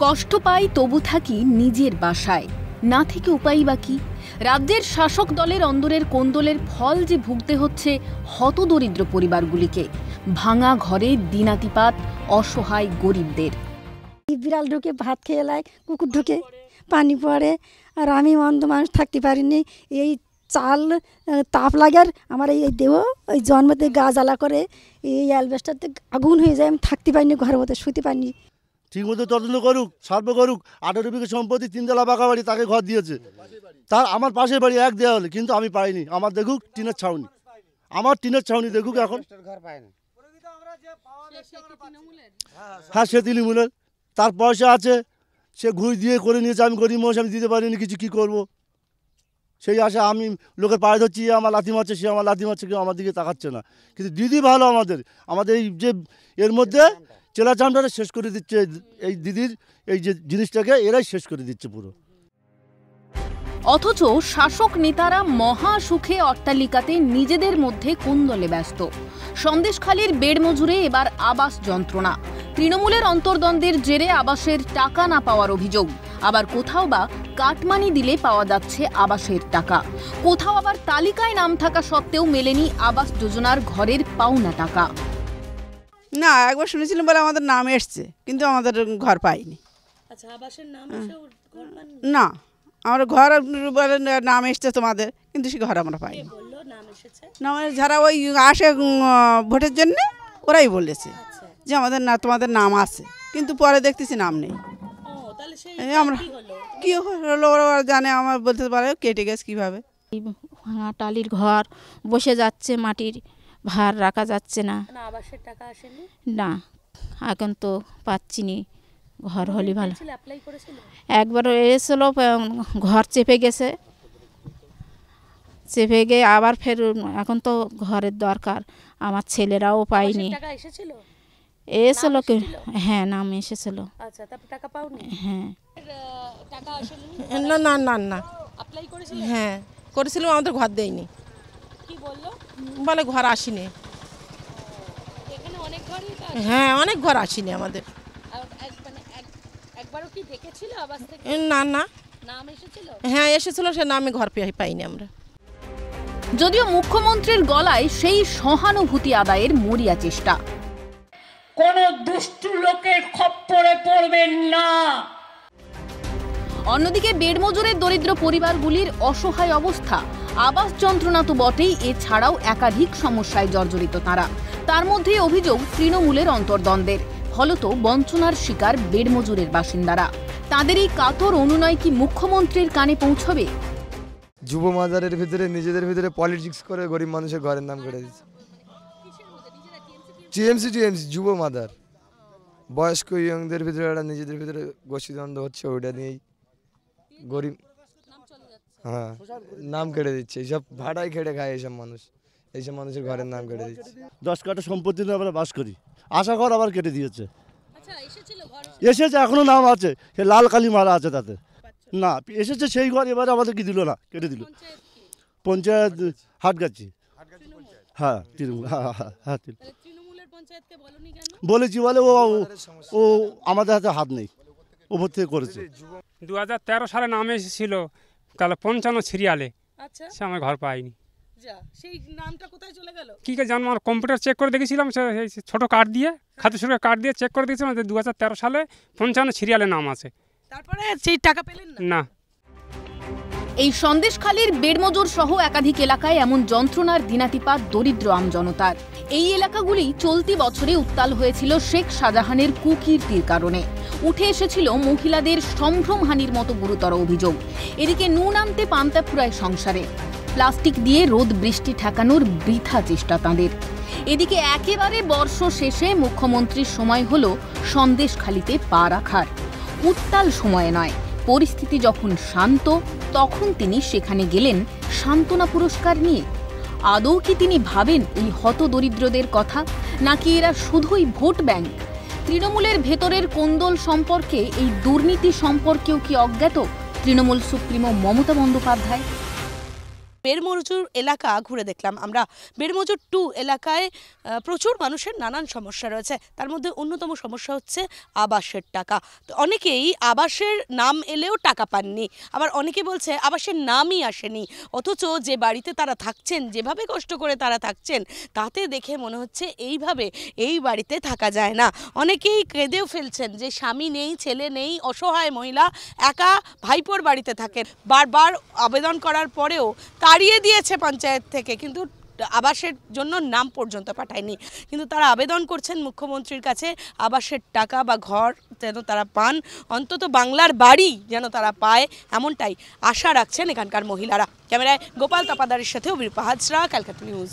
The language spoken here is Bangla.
কষ্ট পাই তবু থাকি নিজের বাসায়, না থেকে উপায় বা কি? রাজ্যের শাসক দলের অন্দরের কোন্দলের ফল যে ভুগতে হচ্ছে হতদরিদ্র পরিবারগুলিকে। ভাঙা ঘরে দিনাতিপাত অসহায় গরিবদের। বিড়াল ঢুকে ভাত খেয়ে লাই, কুকুর ঢুকে পানি পড়ে, আর আমি অন্ধ মানুষ থাকতে পারিনি। এই চাল তাপ লাগার আমার এই দেহ ওই জন্মতে গা জ্বালা করে, এই অ্যালবেস্টারতে আগুন হয়ে যায়, আমি থাকতে পারিনি, ঘরের মধ্যে শুতে পারিনি। ঠিকমতো তদন্ত করুক, সার্ভে করুক। 18 বিঘা সম্পত্তি, 3 তলা পাকা বাড়ি, তাকে ঘর দিয়েছে। তার আমার পাশের বাড়ি এক দেওয়া হলে, কিন্তু আমি পাইনি। আমার দেখুক টিনের ছাউনি, আমার টিনের ছাউনি দেখুক। এখন হ্যাঁ, সে তৃণমূলের, তার পয়সা আছে, সে ঘুষ দিয়ে করে নিয়েছে। আমি গরিব মানুষ, আমি দিতে পারিনি কিছু, কি করব? সেই আশা আমি লোকের পায়ে ধরছি, আমার লাথি মারছে, সে আমার লাথি মারছে, কেউ আমার দিকে তাকাচ্ছে না। কিন্তু দিদি ভালো, আমাদের এই যে এর মধ্যে চেলা চামড়াটা শেষ করে দিচ্ছে। এই দিদির এই যে জিনিসটাকে এরাই শেষ করে দিচ্ছে পুরো। অথচ শাসক নেতারা মহা সুখে অট্টালিকাতে নিজেদের মধ্যে কোন্দলে ব্যস্ত। সন্দেশখালীর বেড় মজুরে এবার আবাস যন্ত্রণা। তৃণমূলের অন্তর্দ্বন্দ্বের জেরে আবাসের টাকা না পাওয়ার অভিযোগ। আবার কোথাও বা কাটমানি দিলে পাওয়া যাচ্ছে আবাসের টাকা। কোথাও আবার তালিকায় নাম থাকা সত্ত্বেও মেলেনি আবাস যোজনার ঘরের পাওনা টাকা। না, একবার শুনেছিলাম বলে আমাদের নাম এসছে, কিন্তু আমাদের ঘর পাইনি। আচ্ছা, আবাসের নাম এসেও ঘর পাননি? না, আমার ঘর বলে নাম এসছে তোমাদের, কিন্তু সে ঘর আমরা পাইনি। বললো নাম এসেছে? না, যারা ওই আসে ভোটের জন্য ওরাই বলেছে যে আমাদের না, তোমাদের নাম আছে, কিন্তু পরে দেখতেছি নাম নেই। আমরা কি হলো ওরা জানে, আমার বলতে পারে কেটে গেছে কীভাবে। ভাঙা টালির ঘর, বসে যাচ্ছে, মাটির ভার রাখা যাচ্ছে না। আবাসের টাকা আসেনি? না, এখন তো পাচ্ছি নি। ঘর হলে ভালো। একবার এসেছিল, ঘর চেপে গেছে, চেপে গিয়ে আবার ফের এখন তো ঘরের দরকার। আমার ছেলেরাও পায়নি। এসেছিল, হ্যাঁ, নাম এসেছিল। আচ্ছা, তারপর টাকা পাওনি? হ্যাঁ। টাকা আসেনি? না না না না, অ্যাপ্লাই করেছিলেন? হ্যাঁ করেছিলাম, আমাদের ঘর দেয়নি। কি বললো? বলে ঘর আসেনি। এখানে অনেক ঘরই? হ্যাঁ, অনেক ঘর আসেনি আমাদের। একবারও কি দেখেছিল আবাস থেকে? না না, নাম এসেছিল? হ্যাঁ এসেছিল, সে নামে ঘর পাইনি আমরা। যদিও মুখ্যমন্ত্রীর গলায় সেই সহানুভূতি আদায়ের মরিয়া চেষ্টা। কোন দুষ্ট লোকের খপ্পরে পড়বেন না। অন্যদিকে বেড় মজুরের দরিদ্র পরিবারগুলির অসহায় অবস্থা। আবাস যন্ত্রণা তো বটেই, এছাড়াও একাধিক সমস্যায় জর্জরিত তারা। তার মধ্যে অভিযোগ তৃণমূলের অন্তর্দ্বন্দ্বের। ফলত বঞ্চনার শিকার বেড় মজুরের বাসিন্দারা। তাদের এই কাতর অনুনয় কি মুখ্যমন্ত্রীর কানে পৌঁছবে? যুব মাজারের ভিতরে নিজেদের ভিতরে পলিটিক্স করে গরিব মানুষের ঘরের নাম কেটে দিচ্ছে। টিএমসি যুব মাদার, বয়স্ক ইয়ংদের ভিতরে একটা নিজেদের ভিতরে গোষ্ঠীদ্বন্দ্ব হচ্ছে, ওইটা নিয়েই গরিব হ্যাঁ নাম কেটে দিচ্ছে। এইসব ভাড়ায় খেটে খায় এইসব মানুষ, এইসব মানুষের ঘরের নাম কেটে দিচ্ছে। 10 কাঠা সম্পত্তি নিয়ে আমরা বাস করি, আশা কর আবার কেটে দিয়েছে। এসেছে, এখনো নাম আছে, সে লাল কালি মারা আছে তাতে। না, এসেছে সেই ঘর, এবারে আমাদের কি দিল না, কেটে দিল। পঞ্চায়েত হাটগাছি, হ্যাঁ তৃণমূল, হ্যাঁ বলেছি, বলে ও আমাদের হাতে হাত নেই, ওপর থেকে করেছে। 2013 সালে নাম এসেছিল, তাহলে 55 সিরিয়ালে। সে আমার ঘর পাইনি। সেই নামটা কোথায় চলে গেল কি জানবো, আমার কম্পিউটার চেক করে দেখেছিলাম, ছোট কার্ড দিয়ে, খাদ্য সুরক্ষা কার্ড দিয়ে চেক করে দেখেছিলাম 2013 সালে 55 সিরিয়ালে নাম আছে। তারপরে সেই টাকা পেলেন না। এই সন্দেশখালীর বেড় মজুর সহ একাধিক এলাকায় এমন যন্ত্রণার দিনাতিপাত দরিদ্র আমজনতার। এই এলাকাগুলি চলতি বছরে উত্তাল হয়েছিল শেখ শাহজাহানের কুকীর্তির কারণে। উঠে এসেছিল মহিলাদের সম্ভ্রমহানির মতো গুরুতর অভিযোগ। এদিকে নুন আনতে পান্তা ফুরায় সংসারে। প্লাস্টিক দিয়ে রোদ বৃষ্টি ঠেকানোর বৃথা চেষ্টা তাঁদের। এদিকে একেবারে বর্ষ শেষে মুখ্যমন্ত্রীর সময় হল সন্দেশখালীতে পা রাখার। উত্তাল সময়ে নয়, পরিস্থিতি যখন শান্ত, তখন তিনি সেখানে গেলেন সান্ত্বনা পুরস্কার নিয়ে। আদৌ কি তিনি ভাবেন এই হতদরিদ্রদের কথা, নাকি এরা শুধুই ভোট ব্যাংক? তৃণমূলের ভেতরের কোন্দল সম্পর্কে, এই দুর্নীতি সম্পর্কেও কি অজ্ঞাত তৃণমূল সুপ্রিমো মমতা বন্দ্যোপাধ্যায়? বেড়মজুর এলাকা ঘুরে দেখলাম আমরা। বেড়মজুর 2 এলাকায় প্রচুর মানুষের নানান সমস্যা রয়েছে। তার মধ্যে অন্যতম সমস্যা হচ্ছে আবাসের টাকা। তো অনেকেই আবাসের নাম এলেও টাকা পাননি, আবার অনেকে বলছে আবাসের নামই আসেনি, অথচ যে বাড়িতে তারা থাকছেন, যেভাবে কষ্ট করে তারা থাকছেন, তাতে দেখে মনে হচ্ছে এইভাবে এই বাড়িতে থাকা যায় না। অনেকেই কেঁদেও ফেলছেন যে স্বামী নেই, ছেলে নেই, অসহায় মহিলা একা ভাইপোর বাড়িতে থাকেন। বারবার আবেদন করার পরেও তাড়িয়ে দিয়েছে পঞ্চায়েত থেকে, কিন্তু আবাসের জন্য নাম পর্যন্ত পাঠায়নি। কিন্তু তারা আবেদন করছেন মুখ্যমন্ত্রীর কাছে আবাসের টাকা বা ঘর যেন তারা পান, অন্তত বাংলার বাড়ি যেন তারা পায়, এমনটাই আশা রাখছেন এখানকার মহিলারা। ক্যামেরায় গোপাল তপাদারের সাথে অভিরূপা হাজরা, ক্যালকাটা নিউজ।